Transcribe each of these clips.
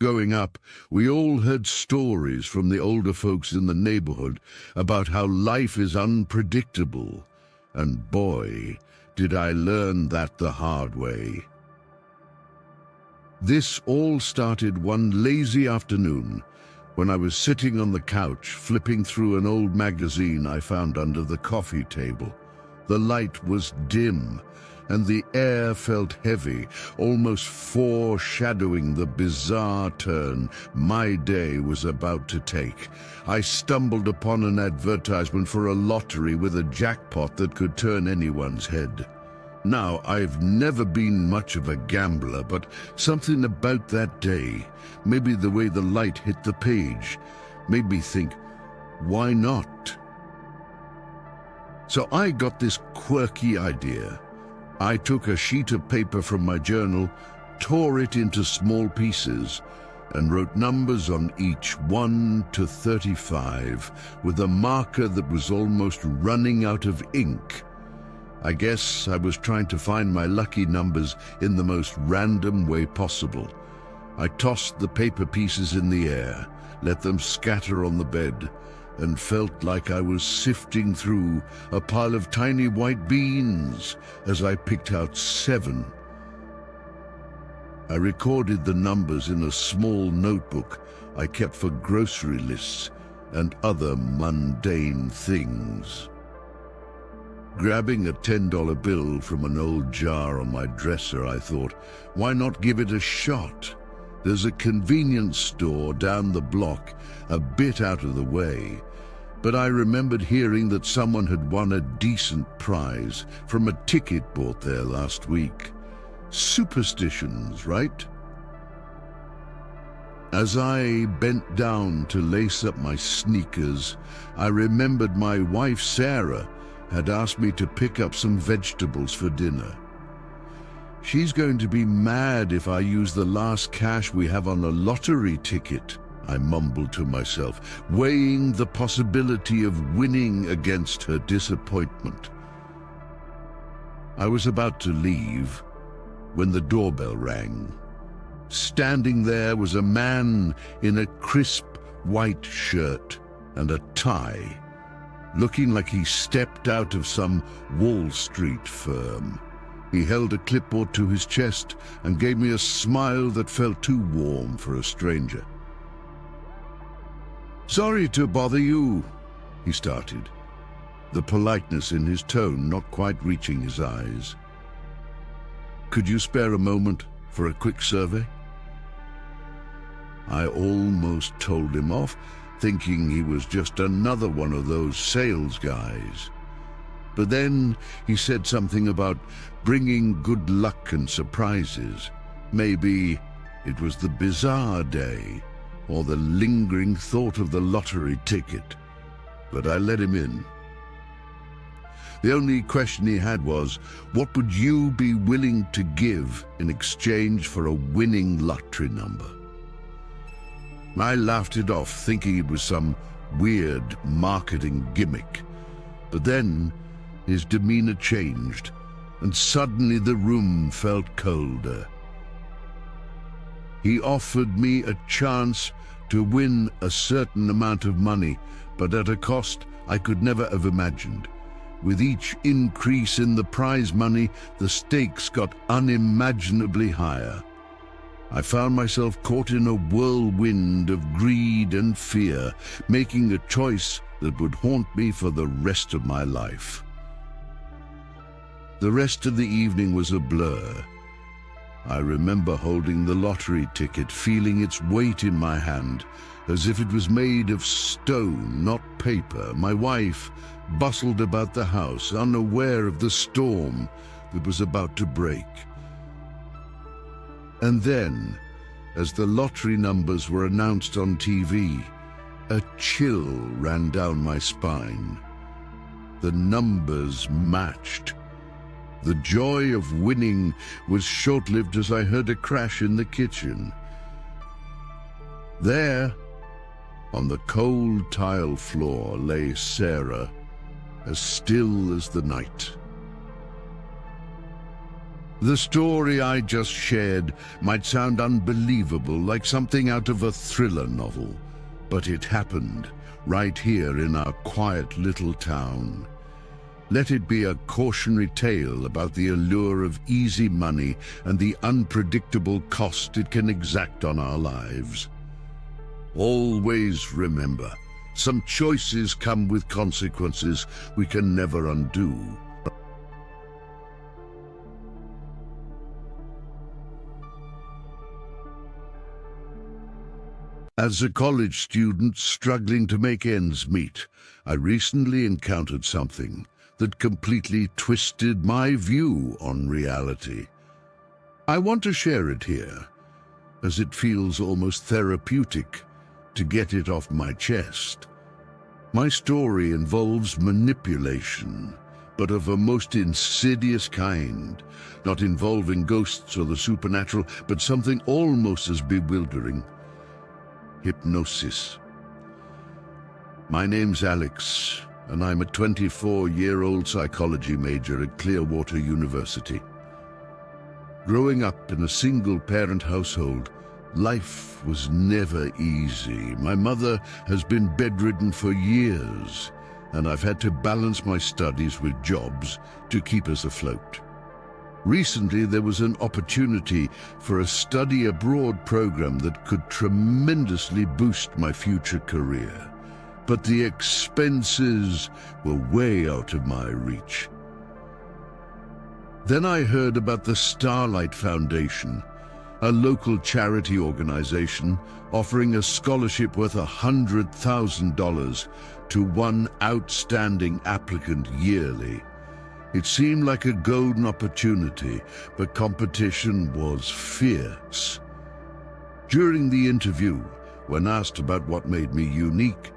growing up, we all heard stories from the older folks in the neighborhood about how life is unpredictable. And boy, did I learn that the hard way. This all started one lazy afternoon when I was sitting on the couch flipping through an old magazine I found under the coffee table. The light was dim, and the air felt heavy, almost foreshadowing the bizarre turn my day was about to take. I stumbled upon an advertisement for a lottery with a jackpot that could turn anyone's head. Now, I've never been much of a gambler, but something about that day, maybe the way the light hit the page, made me think, why not? So I got this quirky idea. I took a sheet of paper from my journal, tore it into small pieces, and wrote numbers on each 1 to 35 with a marker that was almost running out of ink. I guess I was trying to find my lucky numbers in the most random way possible. I tossed the paper pieces in the air, let them scatter on the bed, and felt like I was sifting through a pile of tiny white beans as I picked out 7. I recorded the numbers in a small notebook I kept for grocery lists and other mundane things. Grabbing a $10 bill from an old jar on my dresser, I thought, why not give it a shot? There's a convenience store down the block, a bit out of the way, but I remembered hearing that someone had won a decent prize from a ticket bought there last week. Superstitions, right? As I bent down to lace up my sneakers, I remembered my wife Sarah had asked me to pick up some vegetables for dinner. She's going to be mad if I use the last cash we have on a lottery ticket, I mumbled to myself, weighing the possibility of winning against her disappointment. I was about to leave when the doorbell rang. Standing there was a man in a crisp white shirt and a tie, looking like he stepped out of some Wall Street firm. He held a clipboard to his chest and gave me a smile that felt too warm for a stranger. "Sorry to bother you," he started, the politeness in his tone not quite reaching his eyes. "Could you spare a moment for a quick survey?" I almost told him off, thinking he was just another one of those sales guys. But then he said something about bringing good luck and surprises. Maybe it was the bizarre day or the lingering thought of the lottery ticket. But I let him in. The only question he had was, what would you be willing to give in exchange for a winning lottery number? I laughed it off, thinking it was some weird marketing gimmick. But then his demeanor changed, and suddenly the room felt colder. He offered me a chance to win a certain amount of money, but at a cost I could never have imagined. With each increase in the prize money, the stakes got unimaginably higher. I found myself caught in a whirlwind of greed and fear, making a choice that would haunt me for the rest of my life. The rest of the evening was a blur. I remember holding the lottery ticket, feeling its weight in my hand, as if it was made of stone, not paper. My wife bustled about the house, unaware of the storm that was about to break. And then, as the lottery numbers were announced on TV, a chill ran down my spine. The numbers matched. The joy of winning was short-lived as I heard a crash in the kitchen. There, on the cold tile floor, lay Sarah, as still as the night. The story I just shared might sound unbelievable, like something out of a thriller novel, but it happened right here in our quiet little town. Let it be a cautionary tale about the allure of easy money and the unpredictable cost it can exact on our lives. Always remember, some choices come with consequences we can never undo. As a college student struggling to make ends meet, I recently encountered something that completely twisted my view on reality. I want to share it here, as it feels almost therapeutic to get it off my chest. My story involves manipulation, but of a most insidious kind, not involving ghosts or the supernatural, but something almost as bewildering: hypnosis. My name's Alex, and I'm a 24-year-old psychology major at Clearwater University. Growing up in a single-parent household, life was never easy. My mother has been bedridden for years, and I've had to balance my studies with jobs to keep us afloat. Recently, there was an opportunity for a study abroad program that could tremendously boost my future career, but the expenses were way out of my reach. Then I heard about the Starlight Foundation, a local charity organization offering a scholarship worth $100,000 to one outstanding applicant yearly. It seemed like a golden opportunity, but competition was fierce. During the interview, when asked about what made me unique,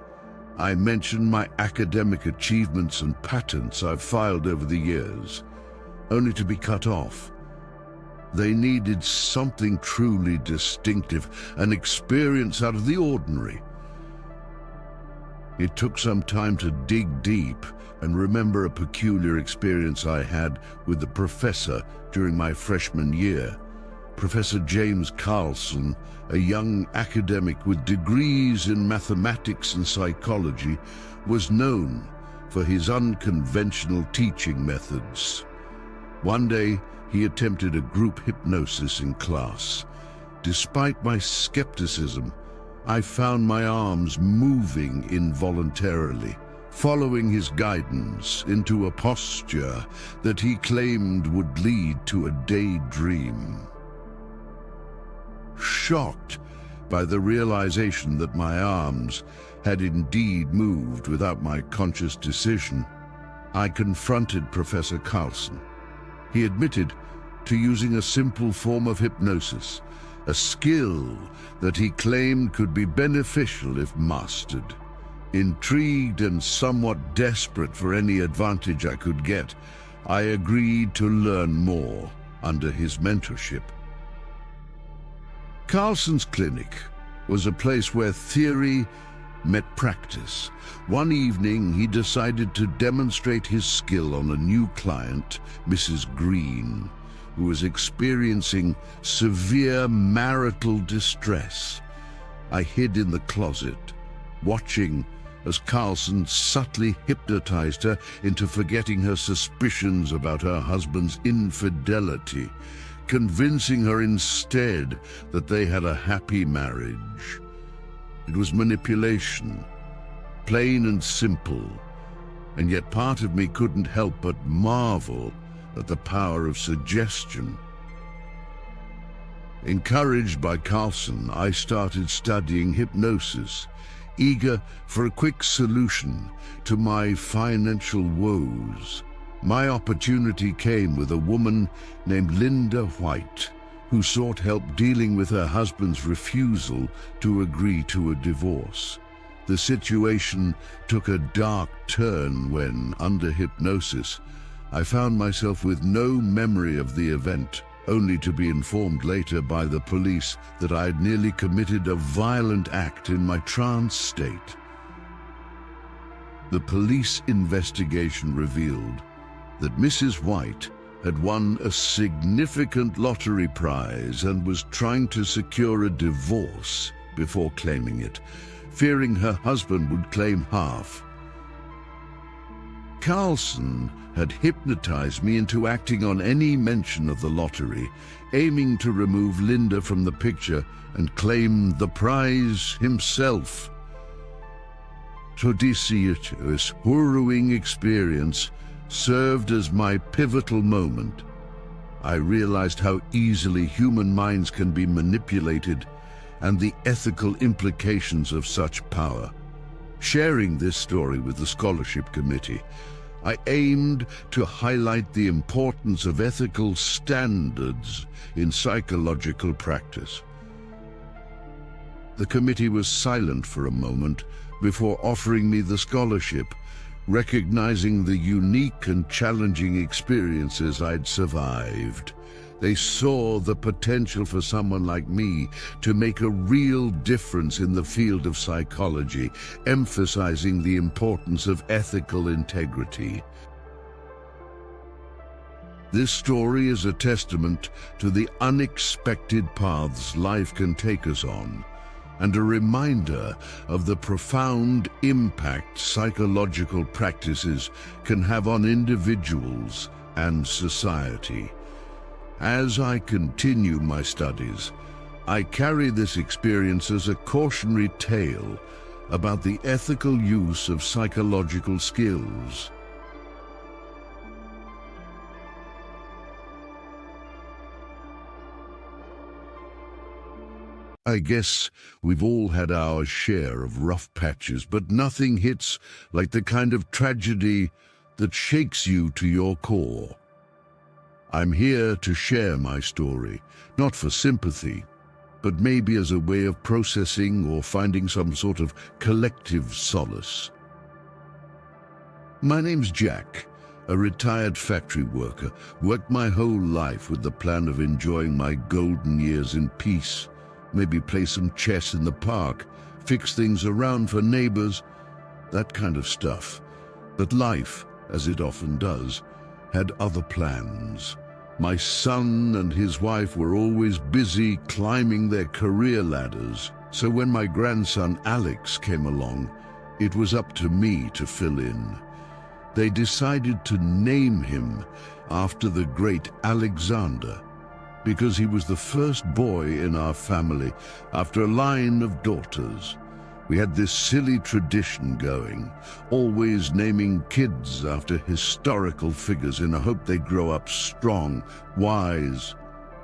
I mentioned my academic achievements and patents I've filed over the years, only to be cut off. They needed something truly distinctive, an experience out of the ordinary. It took some time to dig deep and remember a peculiar experience I had with the professor during my freshman year. Professor James Carlson, a young academic with degrees in mathematics and psychology, was known for his unconventional teaching methods. One day, he attempted a group hypnosis in class. Despite my skepticism, I found my arms moving involuntarily, following his guidance into a posture that he claimed would lead to a daydream. Shocked by the realization that my arms had indeed moved without my conscious decision, I confronted Professor Carlson. He admitted to using a simple form of hypnosis, a skill that he claimed could be beneficial if mastered. Intrigued and somewhat desperate for any advantage I could get, I agreed to learn more under his mentorship. Carlson's clinic was a place where theory met practice. One evening, he decided to demonstrate his skill on a new client, Mrs. Green, who was experiencing severe marital distress. I hid in the closet, watching as Carlson subtly hypnotized her into forgetting her suspicions about her husband's infidelity, convincing her instead that they had a happy marriage. It was manipulation, plain and simple, and yet part of me couldn't help but marvel at the power of suggestion. Encouraged by Carlson, I started studying hypnosis, eager for a quick solution to my financial woes. My opportunity came with a woman named Linda White, who sought help dealing with her husband's refusal to agree to a divorce. The situation took a dark turn when, under hypnosis, I found myself with no memory of the event, only to be informed later by the police that I had nearly committed a violent act in my trance state. The police investigation revealed that Mrs. White had won a significant lottery prize and was trying to secure a divorce before claiming it, fearing her husband would claim half. Carlson had hypnotized me into acting on any mention of the lottery, aiming to remove Linda from the picture and claim the prize himself. This harrowing experience served as my pivotal moment. I realized how easily human minds can be manipulated and the ethical implications of such power. Sharing this story with the scholarship committee, I aimed to highlight the importance of ethical standards in psychological practice. The committee was silent for a moment before offering me the scholarship, recognizing the unique and challenging experiences I'd survived. They saw the potential for someone like me to make a real difference in the field of psychology, emphasizing the importance of ethical integrity. This story is a testament to the unexpected paths life can take us on, and a reminder of the profound impact psychological practices can have on individuals and society. As I continue my studies, I carry this experience as a cautionary tale about the ethical use of psychological skills. I guess we've all had our share of rough patches, but nothing hits like the kind of tragedy that shakes you to your core. I'm here to share my story, not for sympathy, but maybe as a way of processing or finding some sort of collective solace. My name's Jack, a retired factory worker, worked my whole life with the plan of enjoying my golden years in peace. Maybe play some chess in the park, fix things around for neighbors, that kind of stuff. But life, as it often does, had other plans. My son and his wife were always busy climbing their career ladders, so when my grandson Alex came along, it was up to me to fill in. They decided to name him after the great Alexander, because he was the first boy in our family after a line of daughters. We had this silly tradition going, always naming kids after historical figures in a hope they'd grow up strong, wise,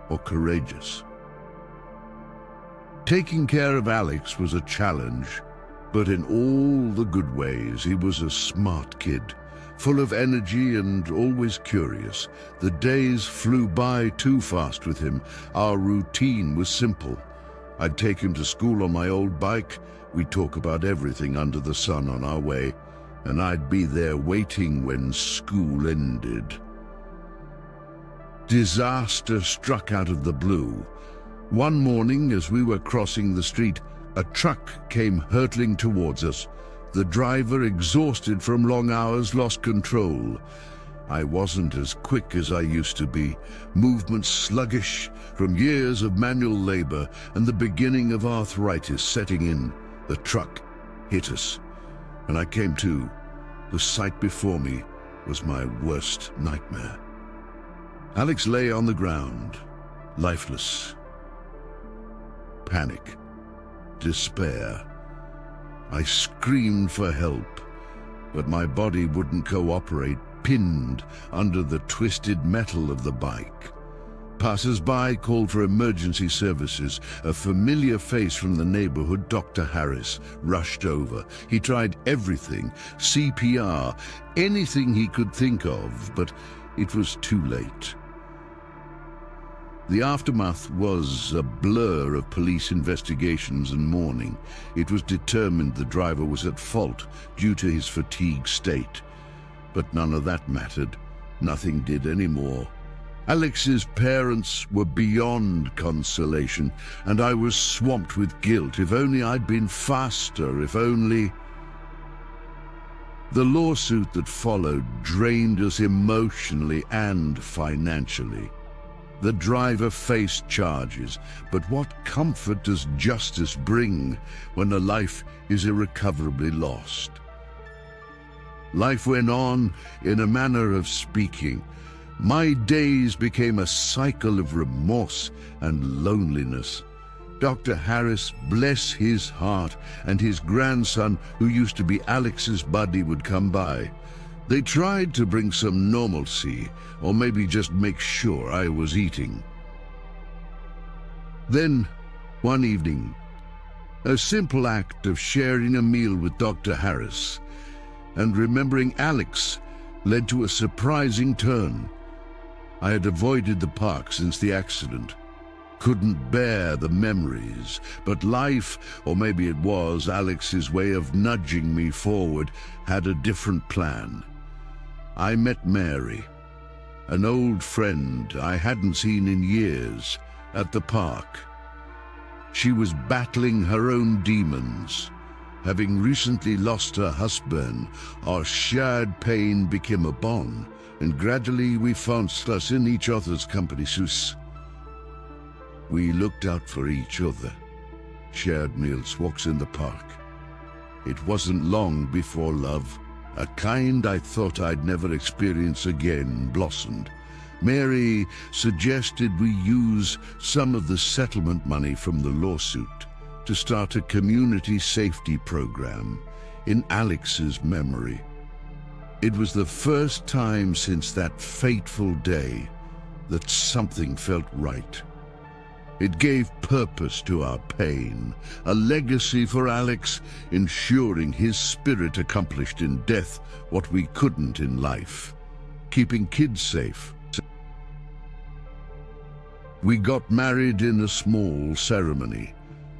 or courageous. Taking care of Alex was a challenge, but in all the good ways, he was a smart kid, full of energy and always curious. The days flew by too fast with him. Our routine was simple. I'd take him to school on my old bike. We'd talk about everything under the sun on our way, and I'd be there waiting when school ended. Disaster struck out of the blue. One morning, as we were crossing the street, a truck came hurtling towards us. The driver, exhausted from long hours, lost control. I wasn't as quick as I used to be, movements sluggish from years of manual labor and the beginning of arthritis setting in. The truck hit us, and I came to. The sight before me was my worst nightmare. Alex lay on the ground, lifeless. Panic, despair. I screamed for help, but my body wouldn't cooperate, pinned under the twisted metal of the bike. Passers-by called for emergency services. A familiar face from the neighborhood, Dr. Harris, rushed over. He tried everything, CPR, anything he could think of, but it was too late. The aftermath was a blur of police investigations and mourning. It was determined the driver was at fault due to his fatigue state. But none of that mattered. Nothing did anymore. Alex's parents were beyond consolation, and I was swamped with guilt. If only I'd been faster, if only... The lawsuit that followed drained us emotionally and financially. The driver faced charges, but what comfort does justice bring when a life is irrecoverably lost? Life went on in a manner of speaking. My days became a cycle of remorse and loneliness. Dr. Harris, bless his heart, and his grandson, who used to be Alex's buddy, would come by. They tried to bring some normalcy, or maybe just make sure I was eating. Then, one evening, a simple act of sharing a meal with Dr. Harris and remembering Alex led to a surprising turn. I had avoided the park since the accident. Couldn't bear the memories, but life, or maybe it was Alex's way of nudging me forward, had a different plan. I met Mary, an old friend I hadn't seen in years, at the park. She was battling her own demons. Having recently lost her husband, our shared pain became a bond, and gradually we found us in each other's company. We looked out for each other. Shared meals, walks in the park. It wasn't long before love, a kind I thought I'd never experience again, blossomed. Mary suggested we use some of the settlement money from the lawsuit to start a community safety program in Alex's memory. It was the first time since that fateful day that something felt right. It gave purpose to our pain, a legacy for Alex, ensuring his spirit accomplished in death what we couldn't in life, keeping kids safe. We got married in a small ceremony,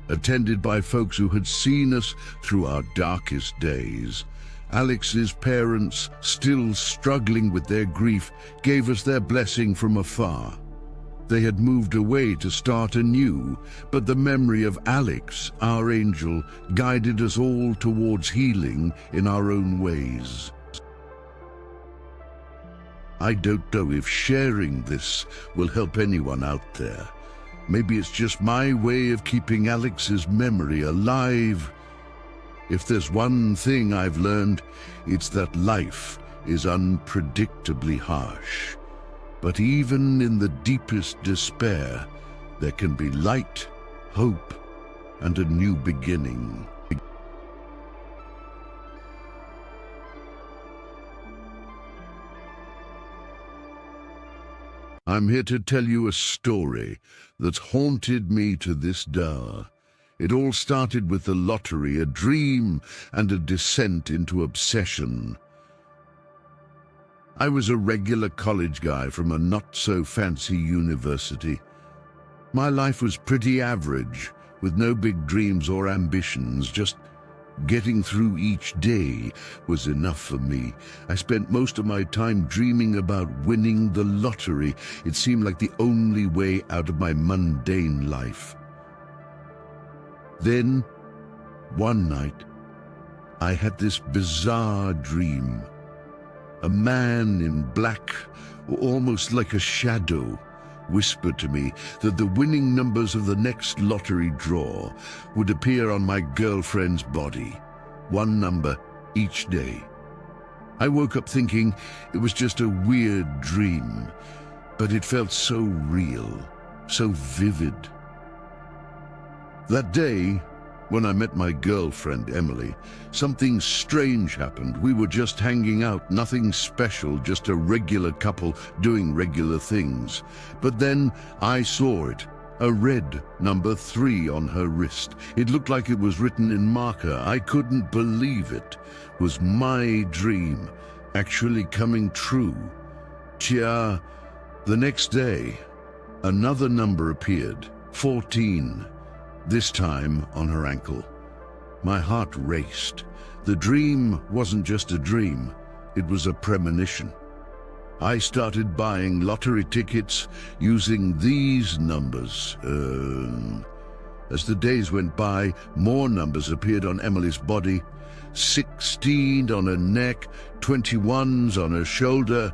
attended by folks who had seen us through our darkest days. Alex's parents, still struggling with their grief, gave us their blessing from afar. They had moved away to start anew, but the memory of Alex, our angel, guided us all towards healing in our own ways. I don't know if sharing this will help anyone out there. Maybe it's just my way of keeping Alex's memory alive. If there's one thing I've learned, it's that life is unpredictably harsh. But even in the deepest despair, there can be light, hope, and a new beginning. I'm here to tell you a story that's haunted me to this day. It all started with the lottery, a dream, and a descent into obsession. I was a regular college guy from a not-so-fancy university. My life was pretty average, with no big dreams or ambitions. Just getting through each day was enough for me. I spent most of my time dreaming about winning the lottery. It seemed like the only way out of my mundane life. Then, one night, I had this bizarre dream. A man in black, almost like a shadow, whispered to me that the winning numbers of the next lottery draw would appear on my girlfriend's body, one number each day. I woke up thinking it was just a weird dream, but it felt so real, so vivid. That day, when I met my girlfriend, Emily, something strange happened. We were just hanging out, nothing special, just a regular couple doing regular things. But then I saw it, a red number 3 on her wrist. It looked like it was written in marker. I couldn't believe it. Was my dream actually coming true? The next day, another number appeared, 14. This time on her ankle. My heart raced. The dream wasn't just a dream, it was a premonition. I started buying lottery tickets using these numbers. As the days went by, more numbers appeared on Emily's body. 16 on her neck, 21s on her shoulder.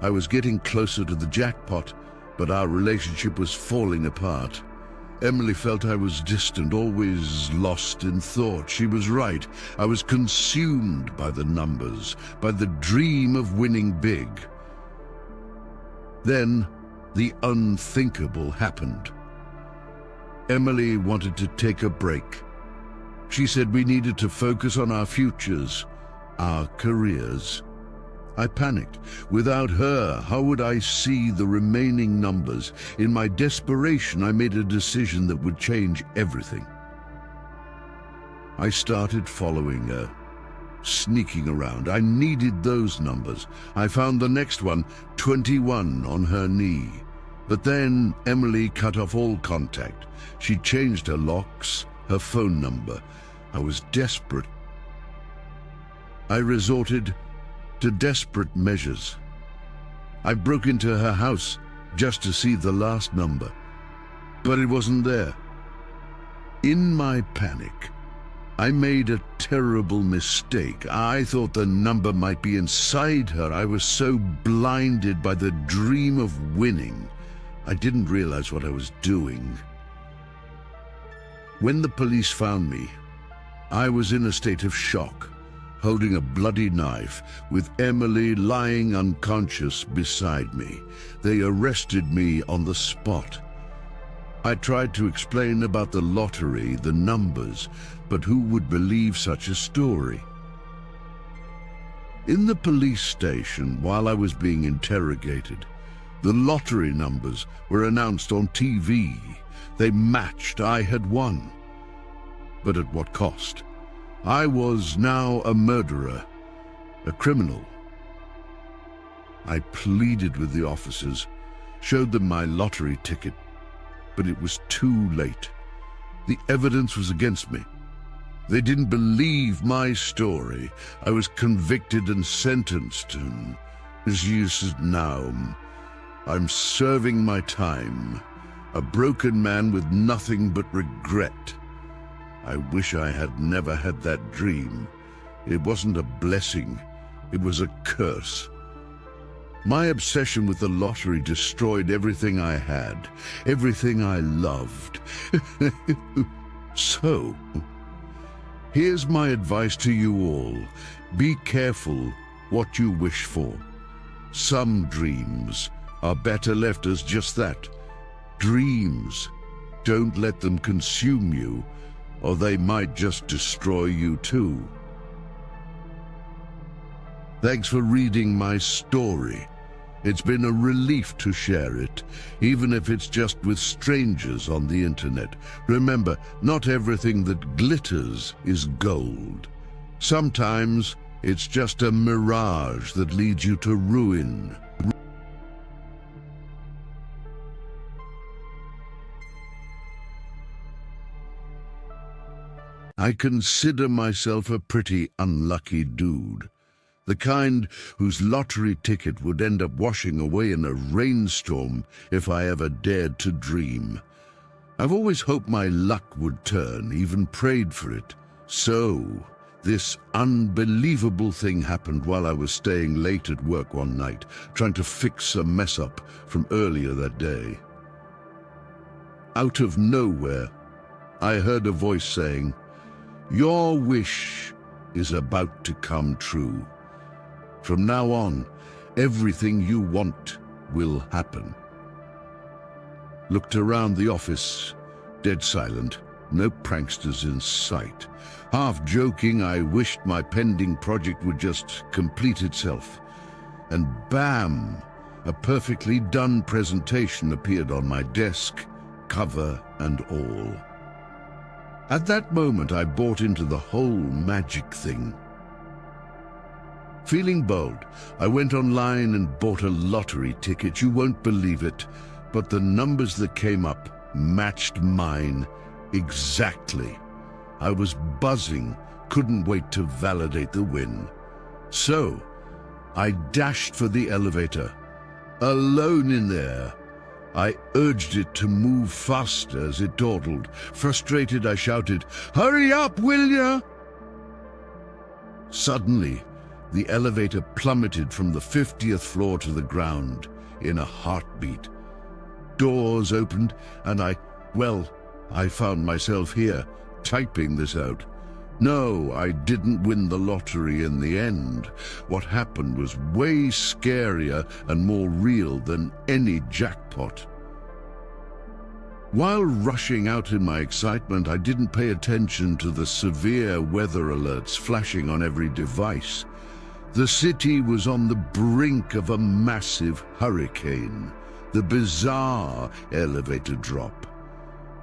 I was getting closer to the jackpot, but our relationship was falling apart. Emily felt I was distant, always lost in thought. She was right. I was consumed by the numbers, by the dream of winning big. Then, the unthinkable happened. Emily wanted to take a break. She said we needed to focus on our futures, our careers. I panicked. Without her, how would I see the remaining numbers? In my desperation, I made a decision that would change everything. I started following her, sneaking around. I needed those numbers. I found the next one, 21 on her knee. But then Emily cut off all contact. She changed her locks, her phone number. I was desperate. I resorted to desperate measures. I broke into her house just to see the last number, but it wasn't there. In my panic, I made a terrible mistake. I thought the number might be inside her. I was so blinded by the dream of winning, I didn't realize what I was doing. When the police found me, I was in a state of shock, holding a bloody knife, with Emily lying unconscious beside me. They arrested me on the spot. I tried to explain about the lottery, the numbers, but who would believe such a story? In the police station, while I was being interrogated, the lottery numbers were announced on TV. They matched. I had won. But at what cost? I was now a murderer, a criminal. I pleaded with the officers, showed them my lottery ticket, but it was too late. The evidence was against me. They didn't believe my story. I was convicted and sentenced, and as you said, now I'm serving my time, a broken man with nothing but regret. I wish I had never had that dream. It wasn't a blessing, it was a curse. My obsession with the lottery destroyed everything I had, everything I loved. So, here's my advice to you all. Be careful what you wish for. Some dreams are better left as just that, dreams. Don't let them consume you, or they might just destroy you too. Thanks for reading my story. It's been a relief to share it, even if it's just with strangers on the internet. Remember, not everything that glitters is gold. Sometimes it's just a mirage that leads you to ruin. I consider myself a pretty unlucky dude. The kind whose lottery ticket would end up washing away in a rainstorm if I ever dared to dream. I've always hoped my luck would turn, even prayed for it. So, this unbelievable thing happened while I was staying late at work one night, trying to fix a mess-up from earlier that day. Out of nowhere, I heard a voice saying, "Your wish is about to come true. From now on, everything you want will happen." Looked around the office, dead silent, no pranksters in sight. Half joking, I wished my pending project would just complete itself. And bam! A perfectly done presentation appeared on my desk, cover and all. At that moment, I bought into the whole magic thing. Feeling bold, I went online and bought a lottery ticket. You won't believe it, but the numbers that came up matched mine exactly. I was buzzing, couldn't wait to validate the win. So, I dashed for the elevator. Alone in there, I urged it to move faster as it dawdled. Frustrated, I shouted, "Hurry up, will ya?" Suddenly, the elevator plummeted from the 50th floor to the ground in a heartbeat. Doors opened, and I found myself here, typing this out. No, I didn't win the lottery in the end. What happened was way scarier and more real than any jackpot. While rushing out in my excitement, I didn't pay attention to the severe weather alerts flashing on every device. The city was on the brink of a massive hurricane, the bizarre elevator drop.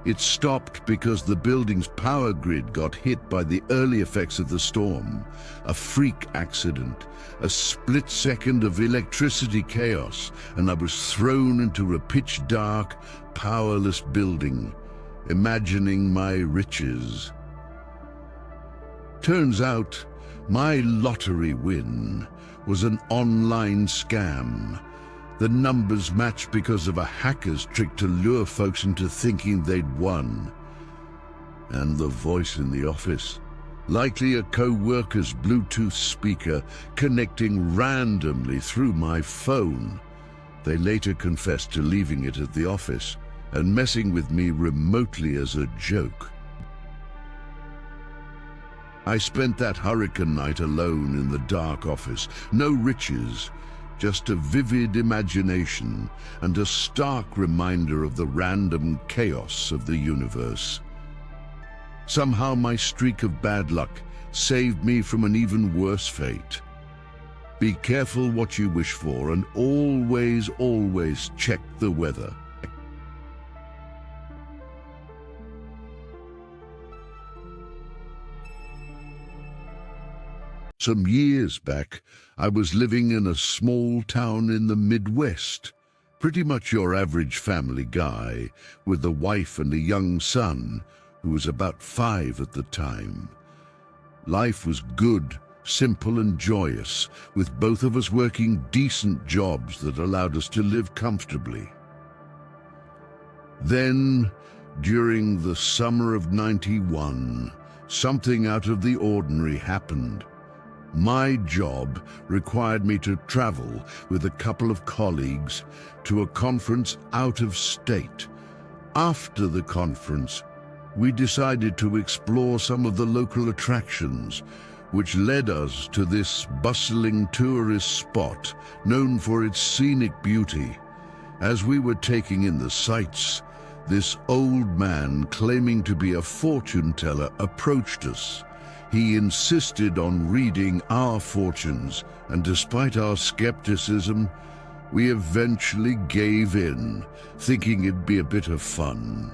It stopped because the building's power grid got hit by the early effects of the storm. A freak accident, a split second of electricity chaos, and I was thrown into a pitch-dark, powerless building, imagining my riches. Turns out, my lottery win was an online scam. The numbers matched because of a hacker's trick to lure folks into thinking they'd won. And the voice in the office, likely a co-worker's Bluetooth speaker connecting randomly through my phone. They later confessed to leaving it at the office and messing with me remotely as a joke. I spent that hurricane night alone in the dark office. No riches, just a vivid imagination and a stark reminder of the random chaos of the universe. Somehow my streak of bad luck saved me from an even worse fate. Be careful what you wish for, and always, always check the weather. Some years back, I was living in a small town in the Midwest. Pretty much your average family guy, with a wife and a young son, who was about 5 at the time. Life was good, simple and joyous, with both of us working decent jobs that allowed us to live comfortably. Then, during the summer of '91, something out of the ordinary happened. My job required me to travel with a couple of colleagues to a conference out of state. After the conference, we decided to explore some of the local attractions, which led us to this bustling tourist spot known for its scenic beauty. As we were taking in the sights, this old man claiming to be a fortune teller approached us. He insisted on reading our fortunes, and despite our skepticism, we eventually gave in, thinking it'd be a bit of fun.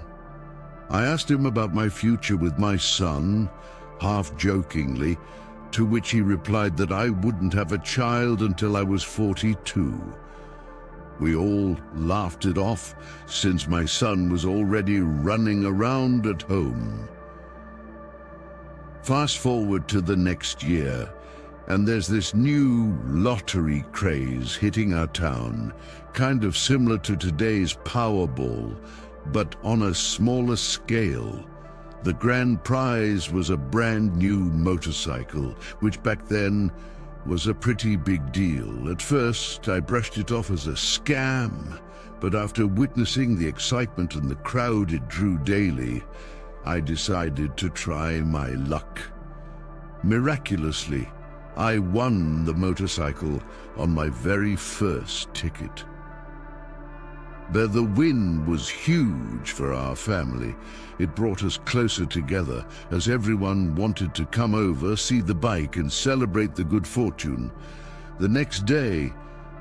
I asked him about my future with my son, half jokingly, to which he replied that I wouldn't have a child until I was 42. We all laughed it off, since my son was already running around at home. Fast forward to the next year, and there's this new lottery craze hitting our town, kind of similar to today's Powerball, but on a smaller scale. The grand prize was a brand new motorcycle, which back then was a pretty big deal. At first, I brushed it off as a scam, but after witnessing the excitement and the crowd it drew daily, I decided to try my luck. Miraculously, I won the motorcycle on my very first ticket. The win was huge for our family. It brought us closer together, as everyone wanted to come over, see the bike, and celebrate the good fortune. The next day,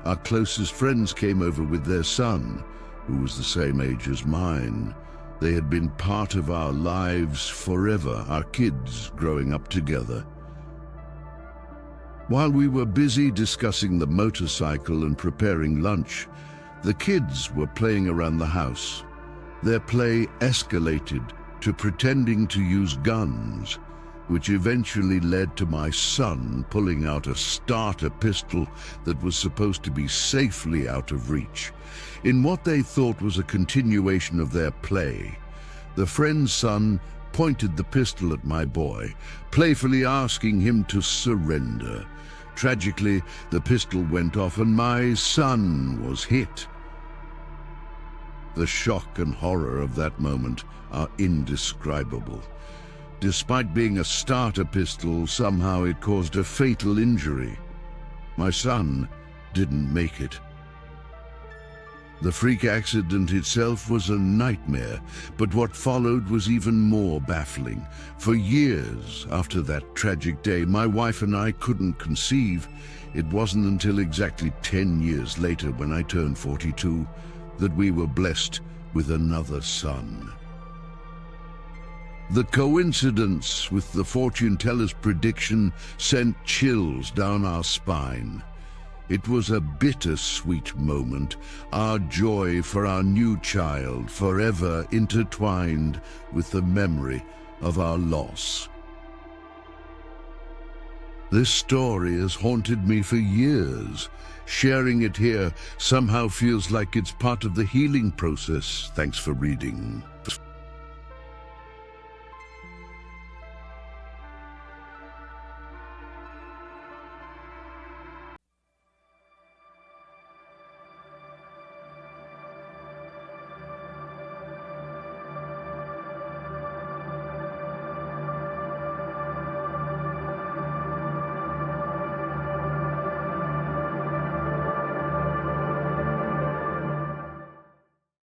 our closest friends came over with their son, who was the same age as mine. They had been part of our lives forever, our kids growing up together. While we were busy discussing the motorcycle and preparing lunch, the kids were playing around the house. Their play escalated to pretending to use guns. which eventually led to my son pulling out a starter pistol that was supposed to be safely out of reach. In what they thought was a continuation of their play, the friend's son pointed the pistol at my boy, playfully asking him to surrender. Tragically, the pistol went off and my son was hit. The shock and horror of that moment are indescribable. Despite being a starter pistol, somehow it caused a fatal injury. My son didn't make it. The freak accident itself was a nightmare, but what followed was even more baffling. For years after that tragic day, my wife and I couldn't conceive. It wasn't until exactly 10 years later, when I turned 42, that we were blessed with another son. The coincidence with the fortune teller's prediction sent chills down our spine. It was a bittersweet moment, our joy for our new child forever intertwined with the memory of our loss. This story has haunted me for years. Sharing it here somehow feels like it's part of the healing process. Thanks for reading.